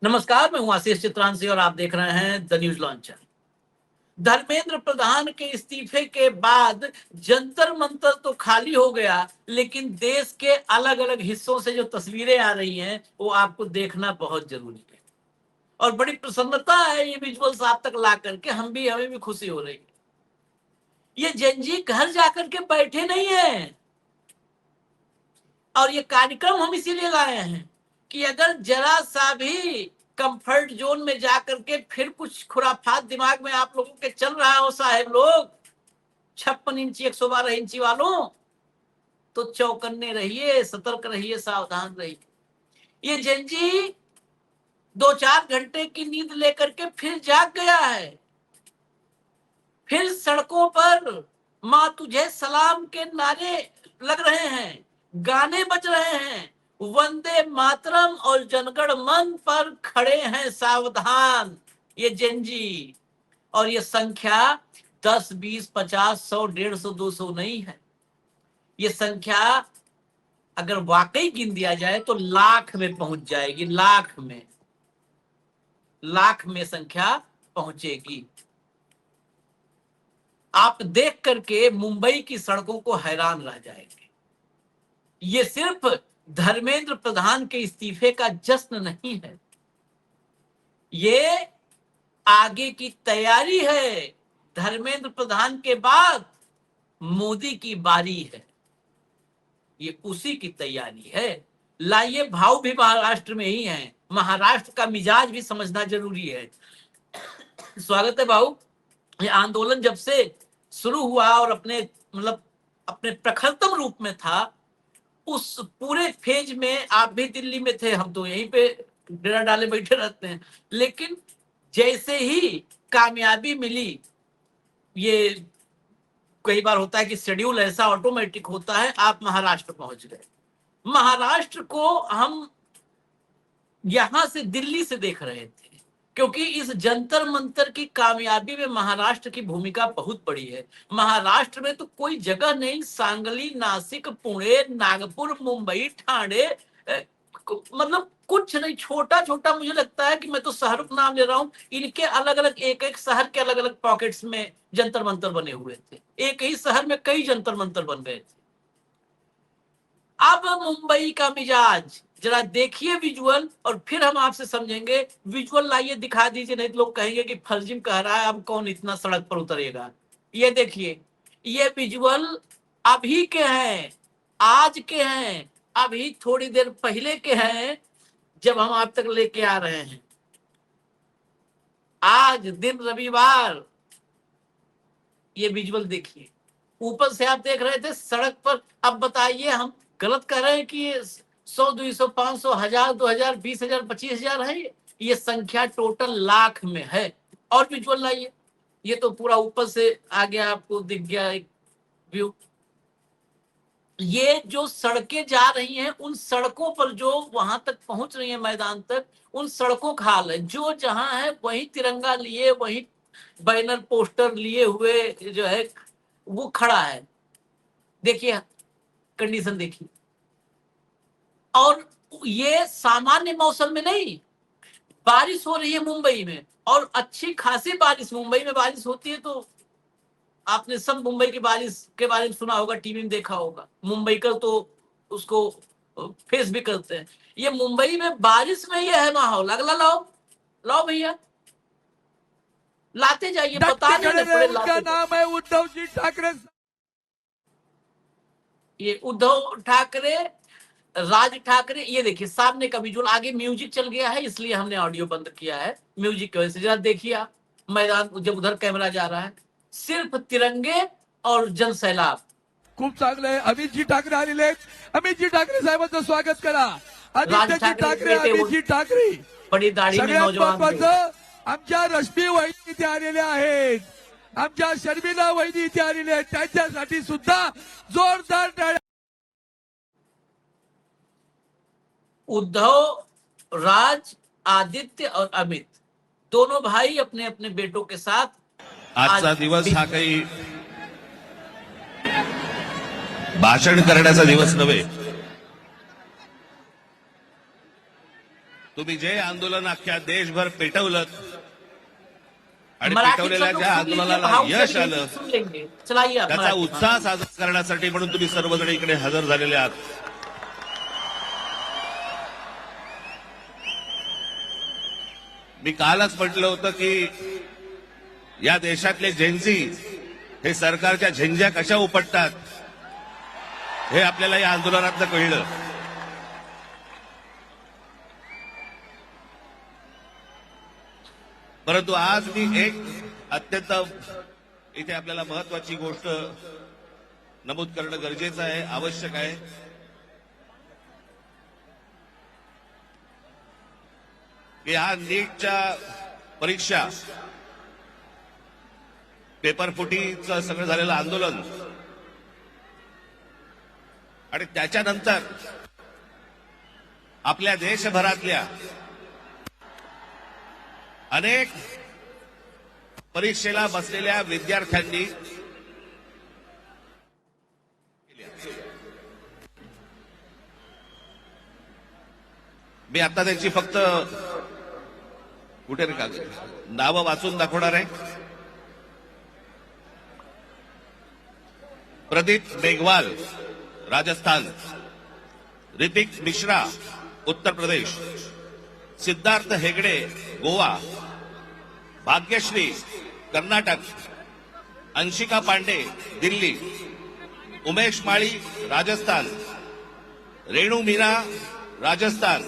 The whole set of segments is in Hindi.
नमस्कार, मैं हूं आशीष चित्रांशी और आप देख रहे हैं the news launcher. Dharmendra Pradhan के इस्तीफे के बाद जंतर मंतर तो खाली हो गया, लेकिन देश के अलग अलग हिस्सों से जो तस्वीरें आ रही हैं वो आपको देखना बहुत जरूरी है। और बड़ी प्रसन्नता है ये विजुअल्स आप तक ला करके, हमें भी खुशी हो रही है। ये जेनजी घर जाकर के बैठे नहीं है, और ये कार्यक्रम हम इसीलिए लाए हैं कि अगर जरा सा भी कंफर्ट जोन में जाकर के फिर कुछ खुराफात दिमाग में आप लोगों के चल रहा हो साहेब लोग, 56 इंची 112 इंची वालों, तो चौकन्ने रहिए, सतर्क रहिए, सावधान रहिए। ये जेनजी 2-4 घंटे की नींद लेकर के फिर जाग गया है। फिर सड़कों पर माँ तुझे सलाम के नारे लग रहे हैं, गाने बज रहे हैं, वंदे मातरम और जनगण मन पर खड़े हैं सावधान ये जेनजी। और ये संख्या 10, 20, 50, 100, 150, 200 नहीं है। ये संख्या अगर वाकई गिन दिया जाए तो लाख में पहुंच जाएगी, लाख में संख्या पहुंचेगी। आप देख करके मुंबई की सड़कों को हैरान रह जाएंगे। ये सिर्फ धर्मेंद्र प्रधान के इस्तीफे का जश्न नहीं है, ये आगे की तैयारी है। धर्मेंद्र प्रधान के बाद मोदी की बारी है, ये उसी की तैयारी है। लाइए, भाव भी महाराष्ट्र में ही है, महाराष्ट्र का मिजाज भी समझना जरूरी है। स्वागत है भाऊ। ये आंदोलन जब से शुरू हुआ और अपने प्रखरतम रूप में था, उस पूरे फेज में आप भी दिल्ली में थे, हम तो यहीं पे डेरा डाले बैठे रहते हैं। लेकिन जैसे ही कामयाबी मिली, ये कई बार होता है कि शेड्यूल ऐसा ऑटोमेटिक होता है, आप महाराष्ट्र पहुंच गए। महाराष्ट्र को हम यहां से दिल्ली से देख रहे थे, क्योंकि इस जंतर मंतर की कामयाबी में महाराष्ट्र की भूमिका बहुत बड़ी है। महाराष्ट्र में तो कोई जगह नहीं, सांगली, नासिक, पुणे, नागपुर, मुंबई, ठाणे, मतलब कुछ नहीं, छोटा छोटा। मुझे लगता है कि मैं तो शहरों का नाम ले रहा हूं, इनके अलग अलग एक एक शहर के अलग अलग पॉकेट्स में जंतर मंतर बने हुए थे। एक ही शहर में कई जंतर मंतर बन गए थे। अब मुंबई का मिजाज जरा देखिए विजुअल, और फिर हम आपसे समझेंगे। विजुअल लाइए, दिखा दीजिए, नहीं तो लोग कहेंगे कि फर्जिम कह रहा है, अब कौन इतना सड़क पर उतरेगा। ये देखिए, ये विजुअल अभी के हैं, आज के हैं, अभी थोड़ी देर पहले के हैं, जब हम आप तक लेके आ रहे हैं। आज दिन रविवार, ये विजुअल देखिए। ऊपर से आप देख रहे थे सड़क पर, अब बताइए हम गलत कह रहे हैं कि 100, 200, 500, 1000, 2000, 20,000, 25,000 है? ये संख्या टोटल लाख में है। और विजुअल लाइए, ये तो पूरा ऊपर से आ गया, आपको दिख गया एक व्यू। ये जो सड़कें जा रही हैं, उन सड़कों पर जो वहां तक पहुंच रही है, मैदान तक, उन सड़कों का हाल है। जो जहां है वही तिरंगा लिए, वही बैनर पोस्टर लिए हुए जो है वो खड़ा है। देखिए कंडीशन देखिए। और ये सामान्य मौसम में नहीं, बारिश हो रही है मुंबई में, और अच्छी खासी बारिश। मुंबई में बारिश होती है तो आपने सब मुंबई की बारिश के बारे में सुना होगा, टीवी में देखा होगा। मुंबई का तो उसको फेस भी करते हैं। ये मुंबई में बारिश में ये है माहौल। अगला लाओ, लाओ भैया, लाते जाइए, बता देने पड़े। उनका नाम है उद्धव जी ठाकरे। ये उद्धव ठाकरे, राज ठाकरे। ये देखिए सामने का विजुअल, आगे म्यूजिक चल गया है इसलिए हमने ऑडियो बंद किया है, म्यूजिक की वजह से। जरा देखिए आप मैदान, जब उधर कैमरा जा रहा है, सिर्फ तिरंगे और जन सैलाब। खूप चांगलं आहे। अमितजी ठाकरे आलेले आहेत। अमितजी ठाकरे साहेबांचं स्वागत करा। आदित्यजी ठाकरे, अमितजी ठाकरे, बड़ी दाढ़ी में सगळ्यात नौजवान महत्वाचं आमच्या रश्मी वहिनी इथे आलेल्या आहेत, आमच्या शर्मिला वहिनी इथे आलेल्या आहेत, त्यांच्यासाठी सुद्धा जोरदार टाळ्या। उद्धव, राज, आदित्य और अमित, दोनों भाई अपने अपने बेटों के साथ आजचा दिवस हा काही भाषण करण्याचा दिवस नव्हे, तुम्ही जे आंदोलन अख्ख्या देशभर पेटवलं आणि मराठी पेटवलेल्या सब लोग ज्या सुन लीजिए, आंदोलनाला भाव से यश भी आलं सुन लेंगे, चलाइए आप त्याचा मराठी में। उत्साह साजरा करण्यासाठी म्हणून तुम्ही सर्वजण इकडे हजर झालेले आहात. मी कालच म्हटलं होतं की या देशातले जेन्झी हे सरकारच्या झेंझ्या कशा उपटतात हे आपल्याला या आंदोलनातनं कळलं. परंतु आज मी एक अत्यंत इथे आपल्याला महत्वाची गोष्ट नमूद करणं गरजेचं आहे, आवश्यक आहे. की हा नीटच्या परीक्षा पेपर फुटीचं सगळं झालेलं आंदोलन आणि त्याच्यानंतर आपल्या देशभरातल्या अनेक परीक्षेला बसलेल्या विद्यार्थ्यांनी मी आता त्यांची फक्त कुठे रे कागद नावं वाचून दाखवणार आहे. प्रदीप मेघवाल राजस्थान, ऋतिक मिश्रा उत्तर प्रदेश, सिद्धार्थ हेगडे गोवा, भाग्यश्री कर्नाटक, अंशिका पांडे दिल्ली, उमेश माळी राजस्थान, रेणू मीना राजस्थान,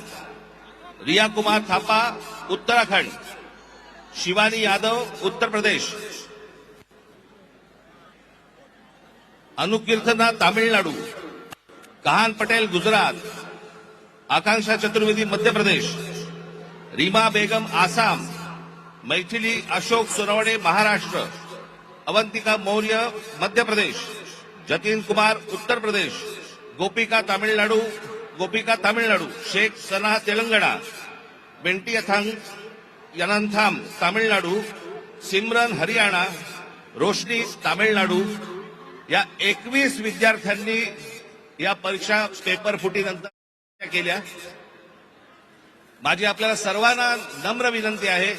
रिया कुमार थापा उत्तराखंड, शिवानी यादव उत्तर प्रदेश, अनुकीर्तना तामिळनाडू, कहान पटेल गुजरात, आकांक्षा चतुर्वेदी मध्य प्रदेश, रीमा बेगम आसाम, मैथिली अशोक सोनवणे महाराष्ट्र, अवंतिका मौर्य मध्य प्रदेश, जतिन कुमार उत्तर प्रदेश, गोपिका तामिळनाडू, शेख सना तेलंगणा, बेंटी यनंथाम तामिळनाडू, सिमरन हरियाणा, रोशनी तामिळनाडू या 21 विद्यार्थ्यांनी या परीक्षा पेपर फुटीनंतर केल्या. माझी आपल्याला सर्वांना नम्र विनंती आहे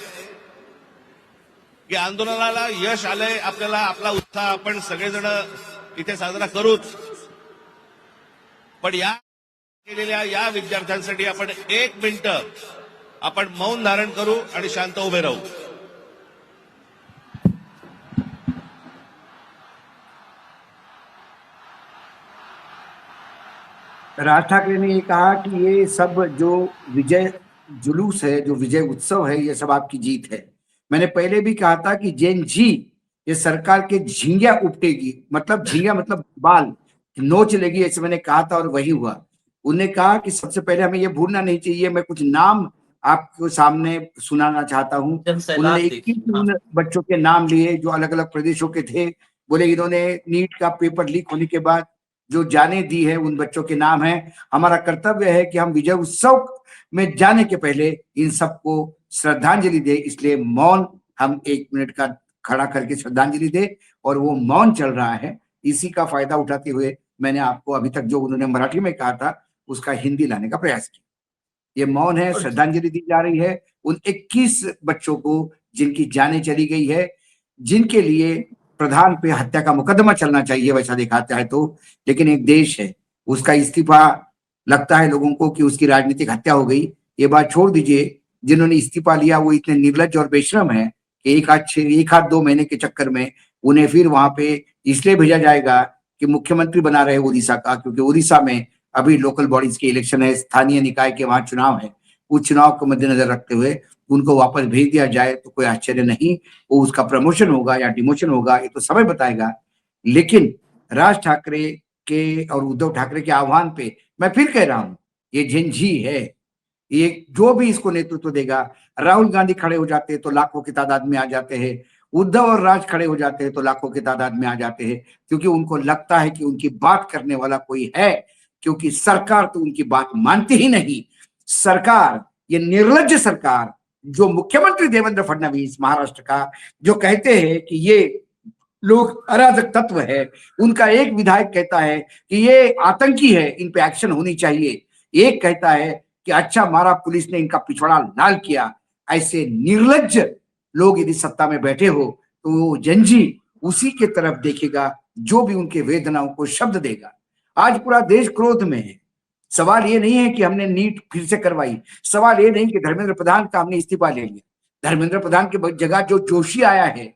की आंदोलनाला यश आलंय, आपल्याला आपला उत्साह आपण सगळेजण इथे साजरा करूच, पण या केलेल्या या विद्यार्थ्यांसाठी आपण 1 मिनिट आपण मौन धारण करू आणि शांत उभे राहू. राज ठाकरे ने ये कहा कि ये सब जो विजय जुलूस है, जो विजय उत्सव है, ये सब आपकी जीत है. मैंने पहले भी कहा था कि जेन जी ये सरकार के झींगा उपटेगी, मतलब झींगा मतलब बाल नोच लेगी, ऐसे मैंने कहा था और वही हुआ. उन्होंने कहा कि सबसे पहले हमें ये भूलना नहीं चाहिए. मैं कुछ नाम आपको सामने सुनाना चाहता हूँ. उन्होंने 21 बच्चों के नाम लिए जो अलग अलग प्रदेशों के थे. बोले इन्होंने नीट का पेपर लीक होने के बाद जो जाने दी है उन बच्चों के नाम है. हमारा कर्तव्य है कि हम विजय उत्सव में जाने के पहले इन सबको श्रद्धांजलि दे, इसलिए मौन हम 1 मिनट का खड़ा करके श्रद्धांजलि दे. और वो मौन चल रहा है. इसी का फायदा उठाते हुए मैंने आपको अभी तक जो उन्होंने मराठी में कहा था उसका हिंदी लाने का प्रयास किया. ये मौन है, श्रद्धांजलि दी जा रही है उन 21 बच्चों को जिनकी जानें चली गई है, जिनके लिए प्रधान पे हत्या का मुकदमा चलना चाहिए वैसा देखा जाए तो. लेकिन एक देश है, उसका इस्तीफा लगता है लोगों को कि उसकी राजनीतिक हत्या हो गई. ये बात छोड़ दीजिए, जिन्होंने इस्तीफा लिया वो इतने निर्लज्ज और बेशरम है कि एक आध 2 महीने के चक्कर में उन्हें फिर वहां पे इसलिए भेजा जाएगा कि मुख्यमंत्री बना रहे उड़ीसा का, क्योंकि उड़ीसा में अभी लोकल बॉडीज के इलेक्शन है, स्थानीय निकाय के वहां चुनाव है. उस चुनाव को मद्देनजर रखते हुए उनको वापस भेज दिया जाए तो कोई आश्चर्य नहीं. वो उसका प्रमोशन होगा या डिमोशन होगा ये तो समय बताएगा. लेकिन राज ठाकरे के और उद्धव ठाकरे के आह्वान पे मैं फिर कह रहा हूं, ये झंझी है. ये जो भी इसको नेतृत्व देगा, राहुल गांधी खड़े हो जाते हैं तो लाखों की तादाद में आ जाते हैं, उद्धव और राज खड़े हो जाते हैं तो लाखों की तादाद में आ जाते हैं, क्योंकि उनको लगता है कि उनकी बात करने वाला कोई है, क्योंकि सरकार तो उनकी बात मानती ही नहीं. सरकार, ये निर्लज्ज सरकार जो मुख्यमंत्री देवेंद्र फडणवीस महाराष्ट्र का, जो कहते हैं कि ये लोग अराजक तत्व है, उनका एक विधायक कहता है कि ये आतंकी है, इन पे एक्शन होनी चाहिए. एक कहता है कि अच्छा हमारा पुलिस ने इनका पिछवाड़ा लाल किया। ऐसे निर्लज्ज लोग यदि सत्ता में बैठे हो तो वो जनजी उसी के तरफ देखेगा जो भी उनके वेदनाओं को शब्द देगा। आज पूरा देश क्रोध में है। सवाल ये नहीं है कि हमने नीट फिर से करवाई, सवाल ये नहीं कि धर्मेंद्र प्रधान का हमने इस्तीफा ले लिया। धर्मेंद्र प्रधान की जगह जो जोशी आया है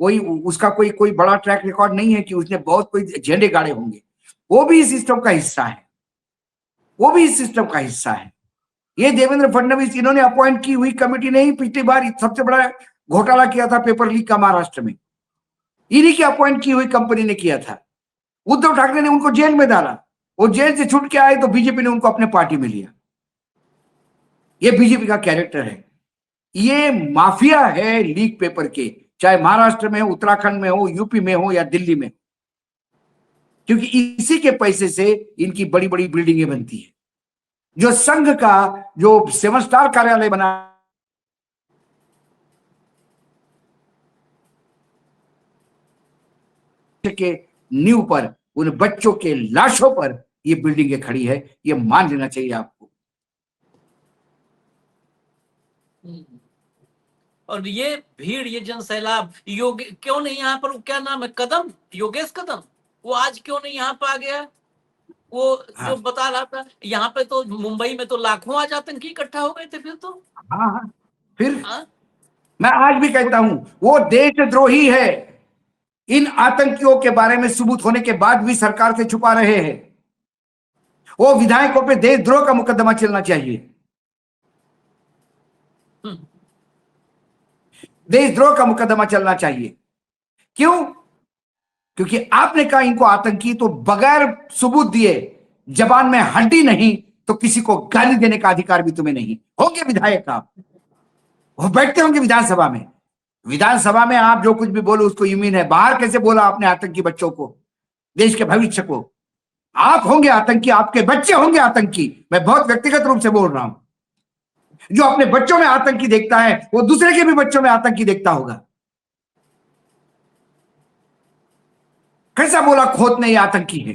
कोई उसका कोई बड़ा ट्रैक रिकॉर्ड नहीं है कि उसने बहुत कोई झंडे गाड़े होंगे। वो भी इस सिस्टम का हिस्सा है, वो भी इस सिस्टम का हिस्सा है। ये देवेंद्र फडणवीस इन्होंने अपॉइंट की हुई कमेटी नहीं, पिछली बार सबसे बड़ा घोटाला किया था पेपर लीक का महाराष्ट्र में, इन्हीं की अपॉइंट की हुई कंपनी ने किया था। उद्धव ठाकरे ने उनको जेल में डाला, वो जेल से छूट के आए तो बीजेपी ने उनको अपने पार्टी में लिया। ये बीजेपी का कैरेक्टर है। ये माफिया है लीक पेपर के, चाहे महाराष्ट्र में हो, उत्तराखंड में हो, यूपी में हो या दिल्ली में, क्योंकि इसी के पैसे से इनकी बड़ी बड़ी बिल्डिंगें बनती है। जो संघ का जो 7 स्टार कार्यालय बना के नींव पर उन बच्चों के लाशों पर ये बिल्डिंगें खड़ी है, ये मान लेना चाहिए आपको। और ये भीड़, ये जनसैलाब, योग क्यों नहीं यहाँ पर, क्या नाम है, कदम, योगेश कदम, वो आज क्यों नहीं यहाँ पे आ गया? वो जो बता रहा था यहाँ पे तो मुंबई में तो लाखों आज आतंकी इकट्ठा हो गए थे फिर तो। हाँ, फिर मैं आज भी कहता हूं वो देशद्रोही है। इन आतंकियों के बारे में सबूत होने के बाद भी सरकार से छुपा रहे हैं। वो विधायकों पे देशद्रोह का मुकदमा चलना चाहिए, देशद्रोह का मुकदमा चलना चाहिए। क्यों? क्योंकि आपने कहा इनको आतंकी, तो बगैर सबूत दिए, जबान में हड्डी नहीं तो किसी को गाली देने का अधिकार भी तुम्हें नहीं। होंगे विधायक आप, वो बैठते होंगे विधानसभा में, विधानसभा में आप जो कुछ भी बोलो उसको यमीन है। बाहर कैसे बोला आपने आतंकी बच्चों को, देश के भविष्य को? आप होंगे आतंकी, आपके बच्चे होंगे आतंकी। मैं बहुत व्यक्तिगत रूप से बोल रहा हूं। जो अपने बच्चों में आतंकी देखता है वो दूसरे के भी बच्चों में आतंकी देखता होगा। कैसा बोला खोत ने ये आतंकी है?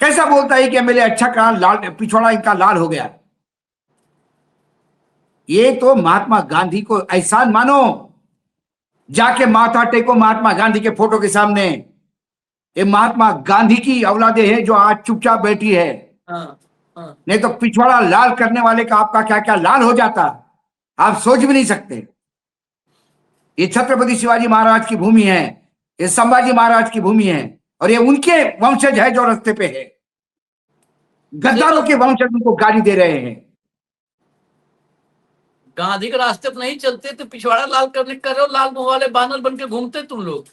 कैसा बोलता है कि एमएलए अच्छा कहा, लाल पिछवाड़ा इनका लाल हो गया? ये तो महात्मा गांधी को एहसान मानो, जाके माथा टेको महात्मा गांधी के फोटो के सामने। ये महात्मा गांधी की औलादे हैं जो आज चुपचाप बैठी है। नहीं तो पिछवाड़ा लाल करने वाले का आपका क्या क्या लाल हो जाता, आप सोच भी नहीं सकते। ये छत्रपति शिवाजी महाराज की भूमि है, ये संभाजी महाराज की भूमि है, और ये उनके वंशज है जो रास्ते पे है। गद्दारों के वंशज उनको गाली दे रहे हैं। गांधी के रास्ते पर नहीं चलते तो पिछवाड़ा लाल करने करो, लाल मुंह वाले बानर बन के घूमते तुम लोग।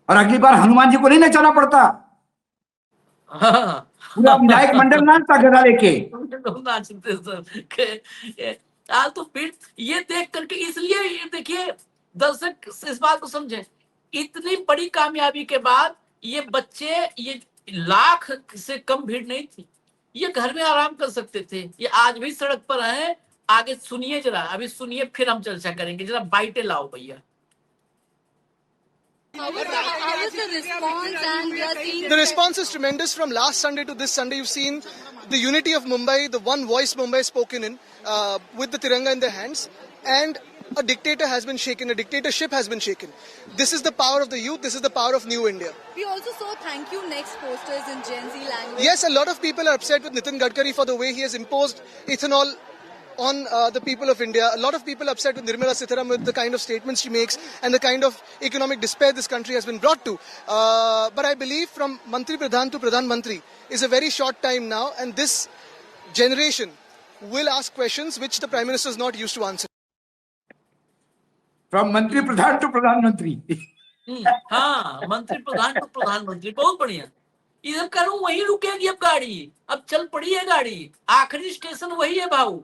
और अगली बार हनुमान जी को नहीं नचाना पड़ता, पूरा विधायक मंडल नाचता गदा लेके। नाचते सर। तो फिर ये देख करके, इसलिए ये देखिए दर्शक इस बात को समझे, इतनी बड़ी कामयाबी के बाद ये बच्चे, ये लाख से कम भीड़ नहीं थी, ये घर में आराम कर सकते थे। ये आज भी सड़क पर हैं। आगे सुनिए जरा, अभी सुनिए, फिर हम चर्चा करेंगे। जरा बाइटें लाओ भैया। How was the response? And we are seeing the response is tremendous. From last Sunday to this Sunday, you've seen the unity of Mumbai, the one voice Mumbai spoken in, with the Tiranga in their hands, and a dictator has been shaken, a dictatorship has been shaken. This is the power of the youth, this is the power of New India. We also saw thank you next posters in Gen Z language. Yes, a lot of people are upset with Nitin Gadkari for the way he has imposed ethanol on the people of India. A lot of people are upset with Nirmala Sitharaman with the kind of statements she makes and the kind of economic despair this country has been brought to. But I believe from Mantri Pradhan to Pradhan Mantri is a very short time now, and this generation will ask questions which the Prime Minister is not used to answer. From Mantri Pradhan to Pradhanmantri. हाँ, मंत्री प्रधान तो प्रधानमंत्री, बहुत बढ़िया। इधर करूं वही रुकेगी अब गाड़ी, अब चल पड़ी है गाड़ी, आखिरी स्टेशन वही है भाऊ।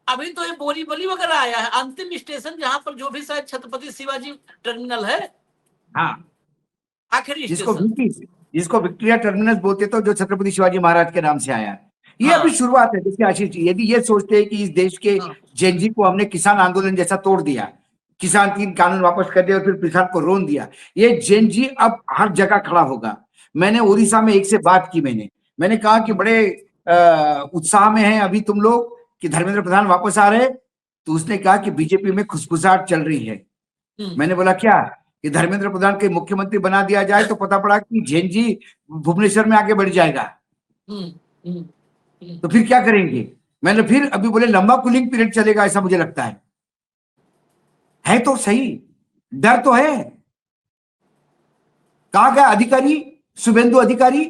अभी तो ये बोरीवली वगैरह आया है, अंतिम स्टेशन जहां पर जो भी शायद छत्रपति शिवाजी टर्मिनल है, हाँ, आखिरी स्टेशन, जिसको विक्टोरिया टर्मिनस बोलते तो जो छत्रपति शिवाजी महाराज के नाम से आया। ये हाँ। अभी शुरुआत है। देखिए आशीष जी, यदि ये सोचते हैं कि इस देश के जेनजी को हमने किसान आंदोलन जैसा तोड़ दिया, किसान 3 कानून वापस कर दिया और फिर किसान को रोन दिया, ये जेनजी अब हर जगह खड़ा होगा। मैंने उड़ीसा में एक से बात की, मैंने कहा कि बड़े उत्साह में हैं अभी तुम लोग कि धर्मेंद्र प्रधान वापस आ रहे, तो उसने कहा कि बीजेपी में खुसखुसाहट चल रही है। मैंने बोला क्या कि धर्मेंद्र प्रधान के मुख्यमंत्री बना दिया जाए तो पता पड़ा कि जैन जी भुवनेश्वर में आगे बढ़ जाएगा, तो फिर क्या करेंगे? मैंने फिर अभी बोले लंबा कूलिंग पीरियड चलेगा ऐसा मुझे लगता है तो सही, डर तो है। कहा गया अधिकारी, शुभेंदु अधिकारी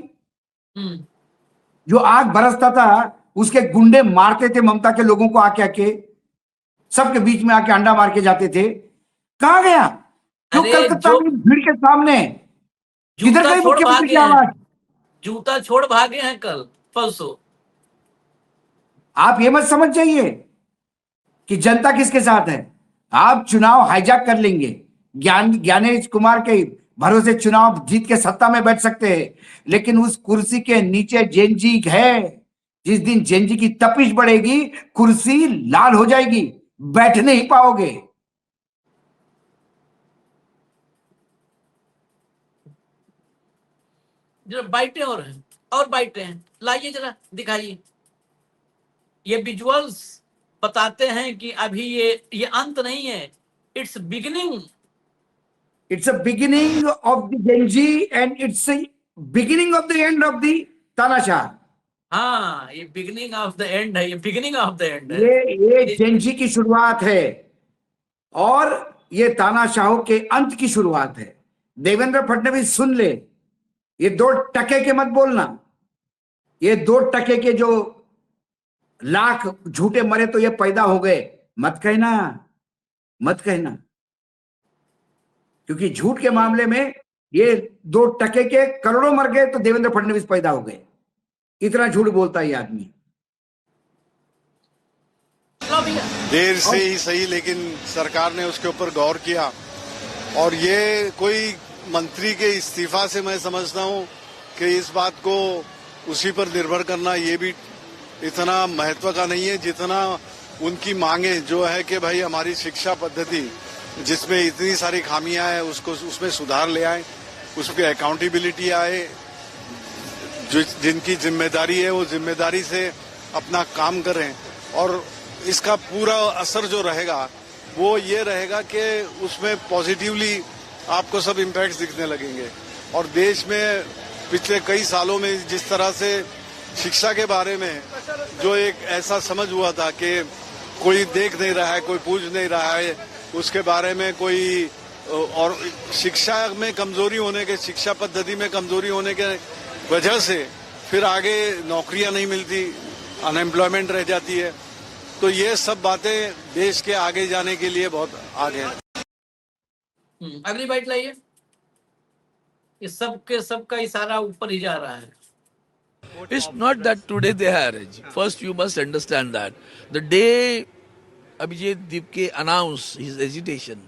जो आग बरसता था, उसके गुंडे मारते थे ममता के लोगों को आके आके, सबके बीच में आके अंडा मार के जाते थे, कहा गया? जो कलकत्ता में भीड़ के सामने किधर गई मुख्यमंत्री की आवाज? जूता छोड़ भागे हैं कल परसों। आप ये मत समझ जाइए कि जनता किसके साथ है। आप चुनाव हाईजैक कर लेंगे, ज्ञानेश कुमार के भरोसे चुनाव जीत के सत्ता में बैठ सकते हैं, लेकिन उस कुर्सी के नीचे जेनजी है। जिस दिन जेनजी की तपिश बढ़ेगी, कुर्सी लाल हो जाएगी, बैठ नहीं पाओगे। जरा बाइटें और बाइटें हैं, लाइए जरा दिखाइए। ये विजुअल्स बताते हैं कि अभी ये अंत नहीं है, it's beginning. It's a beginning of the Genji and it's a beginning of the end of the तानाशाह। हाँ, ये बिगिनिंग ऑफ द एंड है, ये बिगिनिंग ऑफ द एंड है। ये जेनजी की शुरुआत है और ये तानाशाहों के अंत की शुरुआत है। देवेंद्र फडणवीस सुन ले, ये 2 टके के मत बोलना। ये 2 टके के जो लाख झूठे मरे तो ये पैदा हो गए, मत कहना, क्योंकि झूठ के मामले में ये 2 टके के करोड़ों मर गए तो देवेंद्र फडणवीस पैदा हो गए। इतना झूठ बोलता है ये आदमी। देर से ही सही, लेकिन सरकार ने उसके ऊपर गौर किया और ये कोई मंत्री के इस्तीफा से मैं समझता हूं कि इस बात को उसी पर निर्भर करना ये भी इतना महत्व का नहीं है जितना उनकी मांगे जो है कि भाई हमारी शिक्षा पद्धति जिसमें इतनी सारी खामियां हैं उसको उसमें सुधार ले आए, उस पर अकाउंटेबिलिटी आए, जो जिनकी जिम्मेदारी है वो जिम्मेदारी से अपना काम करें। और इसका पूरा असर जो रहेगा वो ये रहेगा कि उसमें पॉजिटिवली आपको सब इम्पैक्ट दिखने लगेंगे। और देश में पिछले कई सालों में जिस तरह से शिक्षा के बारे में जो एक ऐसा समझ हुआ था कि कोई देख नहीं रहा है, कोई पूछ नहीं रहा है, उसके बारे में कोई, और शिक्षा में कमजोरी होने के, शिक्षा पद्धति में कमजोरी होने के वजह से फिर आगे नौकरियां नहीं मिलती, अनएम्प्लॉयमेंट रह जाती है। तो ये सब बातें देश के आगे जाने के लिए बहुत आगे हैं। अगली बाइट लाइए। ये सबका इशारा ऊपर ही जा रहा है। It's not that today they are. First, you must understand that the day Abhijit Dipke announced his agitation,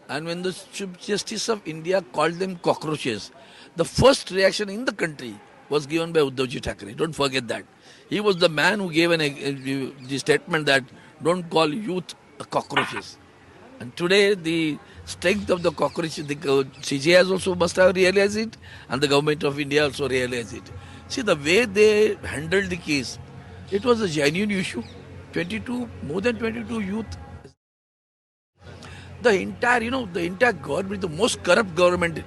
and when the Chief Justice of India called them cockroaches, the first reaction in the country was given by Uddhavji Thackeray. Don't forget that. He was the man who gave the statement that don't call youth cockroaches. And today the strength of the cockroaches, the CJI also must have realized it, and the government of India also realized it. See, the way they handled the case, it was a genuine issue. More than 22 youth. The entire government, the most corrupt government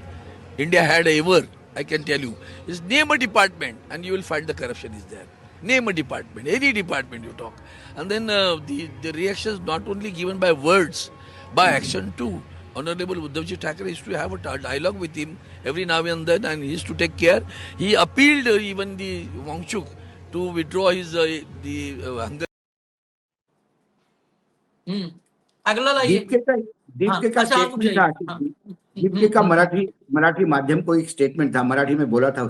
India had ever, I can tell you, is name a department and you will find the corruption is there. Name a department, any department you talk. And then the reactions not only given by words, by action too. Honorable Uddhavji Thackeray used to have a dialogue with him every now and then, and he used to take care. He appealed even the Wangchuk to withdraw his hunger. अगला लाइए। दीपके का स्टेटमेंट था। दीपके का मराठी माध्यम को एक स्टेटमेंट था, मराठी में बोला था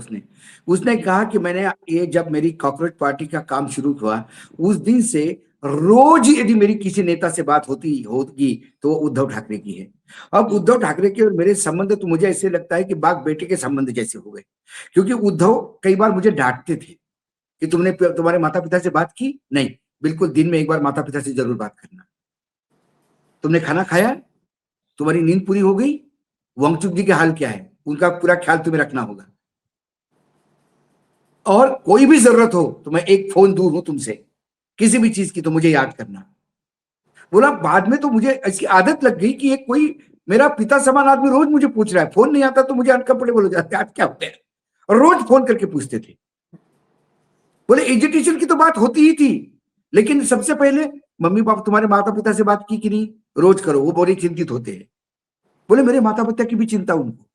उसने कहा कि मैंने ये जब मेरी कॉकरोच पार्टी का काम शुरू हुआ उस दिन से रोज यदि मेरी किसी नेता से बात होगी तो उद्धव ठाकरे की है। अब उद्धव ठाकरे के और मेरे संबंध तो मुझे ऐसे लगता है कि बाप बेटे के संबंध जैसे हो गए, क्योंकि उद्धव कई बार मुझे डांटते थे कि तुमने तुम्हारे माता पिता से बात की नहीं। बिल्कुल, दिन में एक बार माता पिता से जरूर बात करना। तुमने खाना खाया, तुम्हारी नींद पूरी हो गई, वांगचुक जी के हाल क्या है, उनका पूरा ख्याल तुम्हें रखना होगा। और कोई भी जरूरत हो तो मैं एक फोन दूर हूं तुमसे, किसी भी चीज की, तो मुझे याद करना। बोला बाद में तो मुझे इसकी आदत लग गई कि एक कोई मेरा पिता समान आदमी रोज मुझे पूछ रहा है, फोन नहीं आता तो मुझे अनकंफर्टेबल हो जाता है, आज क्या हो गया, और रोज फोन करके पूछते थे। बोले एजुकेशन की तो बात होती ही थी, लेकिन सबसे पहले मम्मी पापा तुम्हारे माता पिता से बात की कि नहीं, रोज करो, वो बड़े चिंतित होते हैं। बोले मेरे माता पिता की भी चिंता उनको,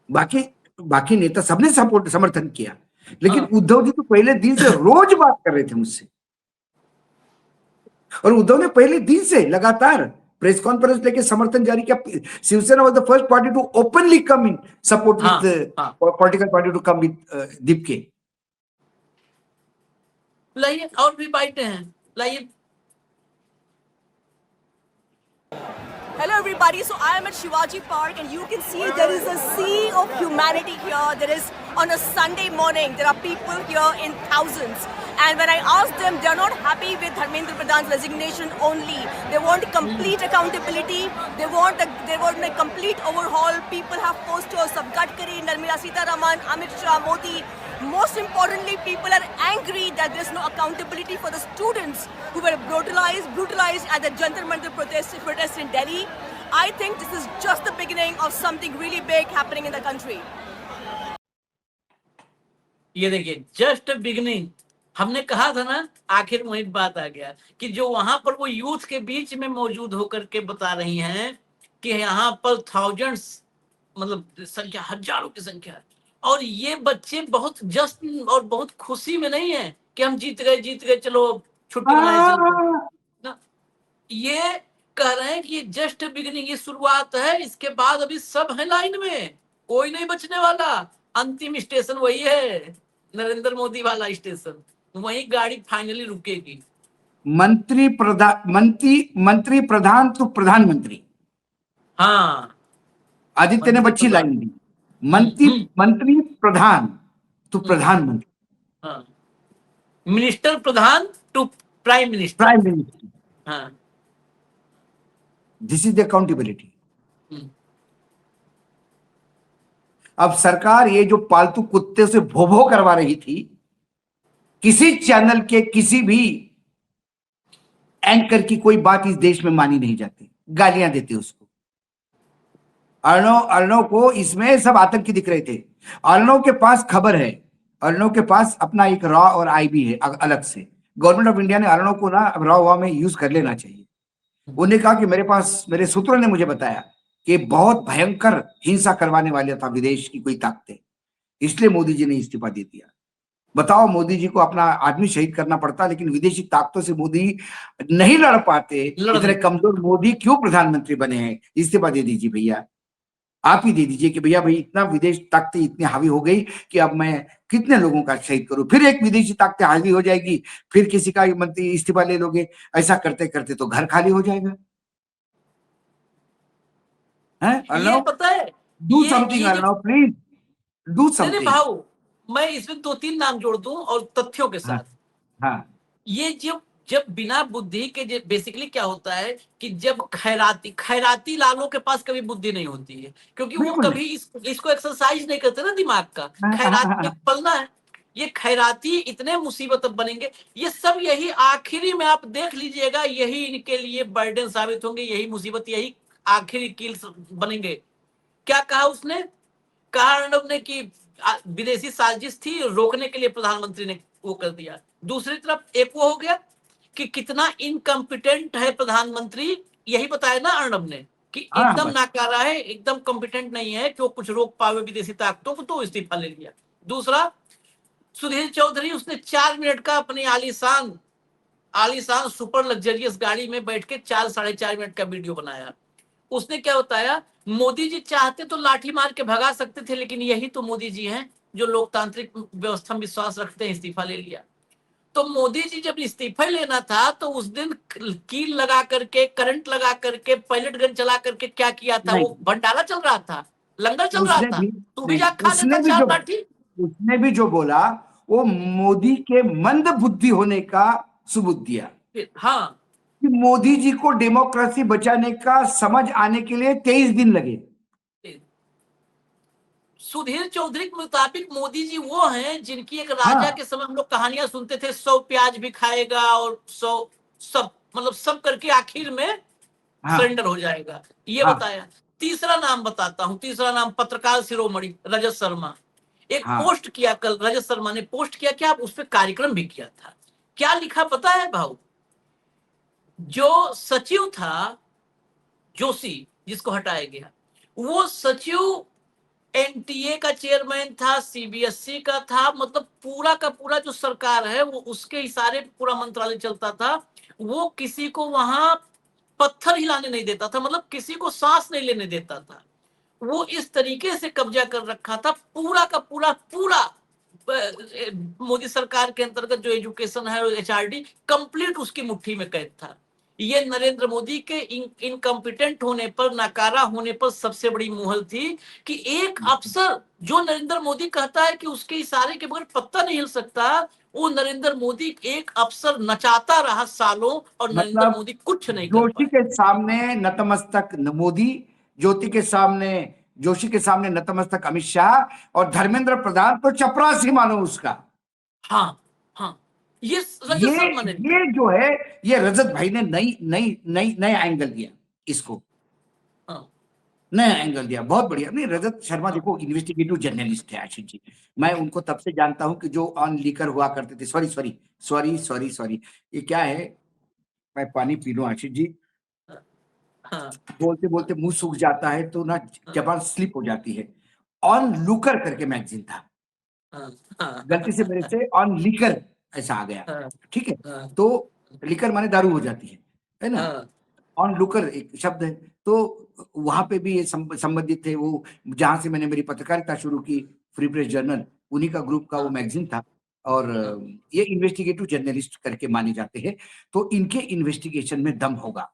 बाकी बाकी नेता सबने सपोर्ट समर्थन किया, लेकिन हाँ। उद्धव जी तो पहले दिन से रोज बात कर रहे थे मुझसे, और उद्धव ने पहले दिन से लगातार प्रेस कॉन्फ्रेंस लेके समर्थन जारी किया। Shiv Sena was the first party to openly come in support हाँ, विद हाँ। Political party to come with दीप के। लाइए और भी बाइटें हैं, लाइए। Hello everybody, so I am at Shivaji Park and you can see there is a sea of humanity here. There is, on a Sunday morning, there are people here in thousands. And when I ask them, they are not happy with Dharmendra Pradhan's resignation only. They want complete accountability. They want a complete overhaul. People have posters of Gadkari, Nirmala Sitharaman, Amit Shah, Modi. Most importantly, people are angry that there's no accountability for the students who were brutalized at the Jantar Mantar protest in Delhi. I think this is just the beginning of something really big happening in the country. ये देखिए, जस्ट बिगनिंग। हमने कहा था ना, आखिर वही बात आ गया कि जो वहां पर वो यूथ के बीच में मौजूद होकर के बता रही हैं कि यहाँ पर थाउजेंड्स, मतलब संख्या, हजारों की संख्या है, और ये बच्चे बहुत जश्न और बहुत खुशी में नहीं है कि हम जीत गए, चलो छुट्टी मनाए चलते ना। ये कह रहे हैं कि ये जस्ट बिगिनिंग, ये शुरुआत है, इसके बाद अभी सब है लाइन में, कोई नहीं बचने वाला। अंतिम स्टेशन वही है, नरेंद्र मोदी वाला स्टेशन, वही गाड़ी फाइनली रुकेगी। मंत्री प्रधान तो प्रधानमंत्री। हाँ, आदित्य ने बच्ची लाइन दी, मंत्री प्रधान तो प्रधानमंत्री। हाँ, मिनिस्टर प्रधान टू प्राइम मिनिस्टर। हाँ, दिस इज द अकाउंटेबिलिटी। अब सरकार ये जो पालतू कुत्ते से भो करवा रही थी, किसी चैनल के किसी भी एंकर की कोई बात इस देश में मानी नहीं जाती, गालियां देते उसको। अर्णव को इसमें सब आतंकी दिख रहे थे। अर्णव के पास खबर है, अर्णव के पास अपना एक रॉ और आई भी है अलग से। गवर्नमेंट ऑफ इंडिया ने अर्णव को ना रॉ में यूज कर लेना चाहिए। उन्होंने कहा कि मेरे सूत्रों ने मुझे बताया कि बहुत भयंकर हिंसा करवाने वाला था विदेश की कोई ताकतें, इसलिए मोदी जी ने इस्तीफा दे दिया। बताओ, मोदी जी को अपना आदमी शहीद करना पड़ता, लेकिन विदेशी ताकतों से मोदी नहीं लड़ पाते। इतने कमजोर मोदी क्यों प्रधानमंत्री बने हैं? इस्तीफा दे दीजिए भैया, आप ही दे दीजिए कि भैया भाई इतना विदेश ताकतें इतनी हावी हो गई कि अब मैं कितने लोगों का शहीद करूं, फिर एक विदेशी ताकतें हावी हो जाएगी, फिर किसी का मंत्री इस्तीफा ले लोगे, ऐसा करते करते तो घर खाली हो जाएगा। ये पता है, do something Arnab, please do something. भाऊ, मैं इसमें 2-3 नाम जोड़ दूं और तथ्यों के साथ। हाँ। ये जब बिना बुद्धि के, बेसिकली क्या होता है कि जब खैराती लालों के पास कभी बुद्धि नहीं होती है, क्योंकि वो कभी इसको एक्सरसाइज नहीं करते ना दिमाग का। खैराती पलना है, ये खैराती इतने मुसीबत बनेंगे। ये सब यही आखिरी में आप देख लीजिएगा, यही इनके लिए बर्डन साबित होंगे, यही मुसीबत, यही आखिरी कील बनेंगे। क्या कहा उसने? कहा अर्णव ने कि विदेशी साजिश थी, रोकने के लिए प्रधानमंत्री ने वो कर दिया। दूसरी तरफ एक वो हो गया कि कितना इनकम्पिटेंट है प्रधानमंत्री, यही बताया ना अर्णव ने कि एकदम नाकारा है, एकदम कॉम्पिटेंट नहीं है कि वो कुछ रोक पावे विदेशी ताकतों को, तो इस्तीफा ले लिया। दूसरा, सुधीर चौधरी, उसने 4 मिनट का अपनी आलीशान सुपर लग्जरियस गाड़ी में बैठ के 4-4.5 मिनट का वीडियो बनाया। उसने क्या बताया? मोदी जी चाहते तो लाठी मार के भगा सकते थे, लेकिन यही तो मोदी जी हैं जो लोकतांत्रिक व्यवस्था में विश्वास रखते हैं, इस्तीफा ले लिया। तो मोदी जी जब इस्तीफा लेना था तो उस दिन कील लगा करके, करंट लगा करके, पायलट गन चला करके क्या किया था? वो भंडारा चल रहा था, लंगर चल रहा था, तू भी जा खा लेता 4 लाठी। उसने भी जो बोला वो मोदी के मंद बुद्धि होने का सबूत दिया। हाँ, कि मोदी जी को डेमोक्रेसी बचाने का समझ आने के लिए 23 दिन लगे। सुधीर चौधरी के मुताबिक मोदी जी वो हैं जिनकी एक राजा हाँ। के समय हम लोग कहानियां सुनते थे, 100 प्याज भी खाएगा और 100 सब, मतलब सब करके आखिर में हाँ। सरेंडर हो जाएगा, ये हाँ। बताया। तीसरा नाम बताता हूं, तीसरा नाम पत्रकार शिरोमणि रजत शर्मा। एक हाँ। पोस्ट किया कल, रजत शर्मा ने पोस्ट किया, क्या उस पर कार्यक्रम भी किया था। क्या लिखा पता है भाऊ? जो सचिव था जोशी, जिसको हटाया गया, वो सचिव एनटीए का चेयरमैन था, सीबीएसई का था, मतलब पूरा का पूरा जो सरकार है वो उसके इशारे पे पूरा मंत्रालय चलता था। वो किसी को वहां पत्थर हिलाने नहीं देता था, मतलब किसी को सांस नहीं लेने देता था। वो इस तरीके से कब्जा कर रखा था पूरा का पूरा मोदी सरकार के अंतर्गत जो एजुकेशन है, एचआरडी कंप्लीट उसकी मुट्ठी में कैद था। ये नरेंद्र मोदी के इनकम्पिटेंट होने पर, नाकारा होने पर सबसे बड़ी मुहर थी कि एक अफसर जो नरेंद्र मोदी कहता है कि उसके इशारे के बगैर पत्ता नहीं हिल सकता, वो नरेंद्र मोदी एक अफसर नचाता रहा सालों और नरेंद्र मतलब मोदी कुछ नहीं कर जोशी पाए। के सामने नतमस्तक मोदी, ज्योति के सामने, जोशी के सामने नतमस्तक अमित शाह, और धर्मेंद्र प्रधान तो चपरासी मानो उसका। हाँ हाँ, ये रजत ये शर्मा ने ये जो है, ये रजत भाई ने नई नई नई नया एंगल दिया इसको, हाँ, नया एंगल दिया, बहुत बढ़िया। नहीं, रजत शर्मा हाँ, देखो इन्वेस्टिगेटिव जर्नलिस्ट है आशीष जी। मैं उनको तब से जानता हूं कि जो ऑन लीकर हुआ करते थे, sorry sorry sorry sorry sorry, ये क्या है, मैं पानी पी लूं आशीष जी। हाँ, बोलते बोलते मुंह सूख जाता है तो ना जबान स्लिप हो जाती है। ऑन लुकर करके मैगजीन था, हाँ, हाँ, गलती से मेरे से ऑन लिकर ऐसा आ गया, हाँ, ठीक है। हाँ, तो लिकर माने दारू हो जाती है ना, हाँ, ऑन लुकर एक शब्द है। तो वहां पे भी ये संबंधित थे। वो जहां से मैंने मेरी पत्रकारिता शुरू की, फ्री प्रेस जर्नल, उन्हीं का ग्रुप का वो मैगजीन था। और ये इन्वेस्टिगेटिव जर्नलिस्ट करके माने जाते हैं, तो इनके इन्वेस्टिगेशन में दम होगा।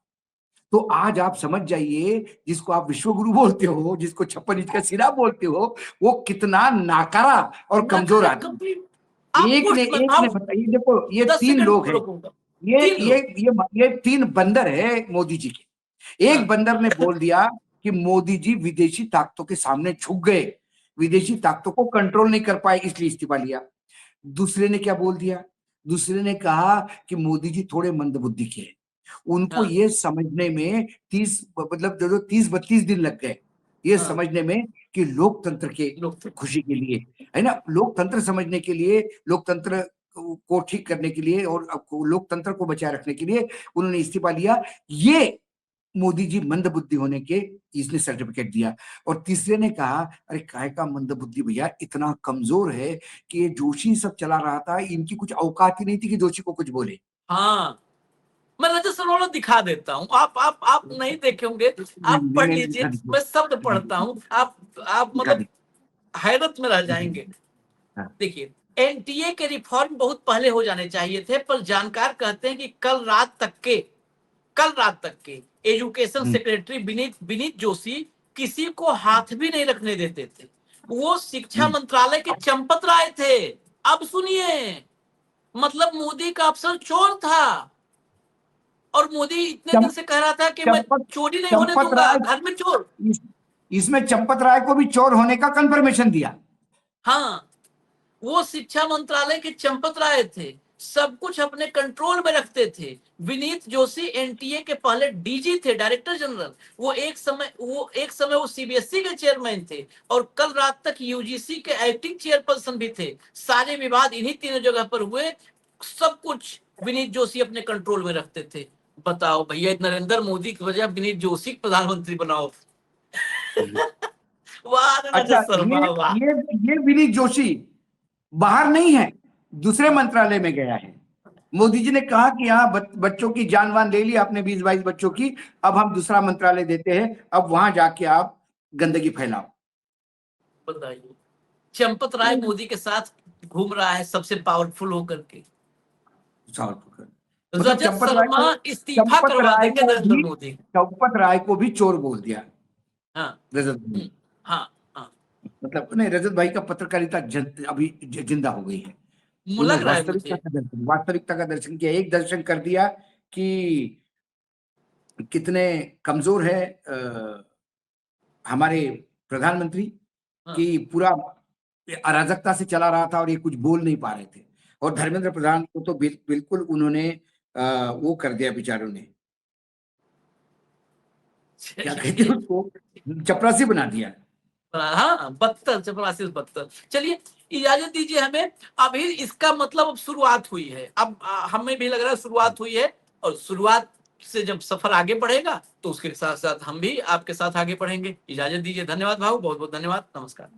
तो आज आप समझ जाइए, जिसको आप विश्वगुरु बोलते हो, जिसको 56 इंच का सिरा बोलते हो, वो कितना नाकारा और कमजोर आदमी। कंप्लीट। आप एक ने बताओ, बताइए, देखो ये 10 तीन सेकंड लोग में हैं, रोकूंगा। ये तीन ये लोग। ये तीन बंदर है मोदी जी के। एक हाँ, बंदर ने बोल दिया कि मोदी जी विदेशी ताकतों के सामने झुक गए, विदेशी ताकतों को कंट्रोल नहीं कर पाए, इसलिए इस्तीफा लिया। दूसरे ने क्या बोल दिया, दूसरे ने कहा कि मोदी जी थोड़े मंदबुद्धि के हैं, उनको हाँ, ये समझने में 30 मतलब जो 30-32 दिन लग गए ये हाँ, समझने में कि लोकतंत्र के लोग। खुशी के लिए, है ना, लोकतंत्र समझने के लिए, लोकतंत्र को ठीक करने के लिए और लोकतंत्र को बचाए रखने के लिए उन्होंने इस्तीफा लिया। ये मोदी जी मंदबुद्धि होने के इसने सर्टिफिकेट दिया। और तीसरे ने कहा, अरे काहे का मंदबुद्धि भैया, इतना कमजोर है कि ये जोशी सब चला रहा था, इनकी कुछ औकात ही नहीं थी कि जोशी को कुछ बोले। हाँ, मैं रजत शर्मा को दिखा देता हूँ, आप नहीं देखे होंगे, आप पढ़ लीजिए, मैं शब्द पढ़ता हूँ, आप मतलब हैरत में रह जाएंगे। देखिए, एनटीए के रिफॉर्म बहुत पहले हो जाने चाहिए थे, पर जानकार कहते हैं कि कल रात तक के एजुकेशन सेक्रेटरी विनीत जोशी किसी को हाथ भी नहीं रखने देते थे। वो शिक्षा मंत्रालय के चंपत राय थे। अब सुनिए, मतलब मोदी का अफसर चोर था और मोदी इतने दिन से कह रहा था कि मैं चोरी नहीं होने चंपत दूंगा, राय, घर में चोर। इसमें चंपत राय को भी चोर होने का कंफर्मेशन दिया। हाँ, वो शिक्षा मंत्रालय के चंपत राय थे, सब कुछ अपने कंट्रोल में रखते थे। विनीत जोशी एनटीए के पहले डीजी थे, डायरेक्टर जनरल। वो एक समय वो सीबीएसई के चेयरमैन थे और कल रात तक यूजीसी के एक्टिंग चेयरपर्सन भी थे। सारे विवाद इन्हीं तीनों जगह पर हुए, सब कुछ विनीत जोशी अपने कंट्रोल में रखते थे। बताओ भैया, नरेंद्र मोदी की वजह विनीत जोशी प्रधानमंत्री बनाओ। वाह अच्छा, रजत शर्मा, वाह। ये विनीत जोशी बाहर नहीं है, दूसरे मंत्रालय में गया है। मोदी जी ने कहा कि यहाँ बच्चों की जान वान ले ली आपने, 20-22 बच्चों की, अब हम दूसरा मंत्रालय देते हैं, अब वहां जाके आप गंदगी फैलाओ। बताइए, चंपत राय मोदी के साथ घूम रहा है सबसे पावरफुल होकर के। मतलब रजत शर्मा इस्तीफा करवा देंगे नरेंद्र मोदी। चंपत राय को भी चोर बोल दिया। हाँ, रजत भाई, हाँ, हाँ, मतलब नहीं, रजत भाई का पत्रकारिता अभी जिंदा हो गई है। लग रहा है मुझे। वास्तविकता का दर्शन किया, एक दर्शन कर दिया कि कितने कमजोर है हमारे प्रधानमंत्री, कि पूरा अराजकता से चला रहा था और ये कुछ बोल नहीं पा रहे थे। और धर्मेंद्र प्रधान को तो बिल्कुल उन्होंने वो कर दिया बेचारों ने, क्या कहते हैं उसको, चपरासी बना दिया। हाँ, बदतर, चपरासी से बदतर। चलिए इजाजत दीजिए हमें, अभी इसका मतलब अब शुरुआत हुई है, अब हमें भी लग रहा है शुरुआत हुई है, और शुरुआत से जब सफर आगे बढ़ेगा तो उसके साथ साथ हम भी आपके साथ आगे बढ़ेंगे। इजाजत दीजिए, धन्यवाद भाऊ, बहुत बहुत धन्यवाद, नमस्कार।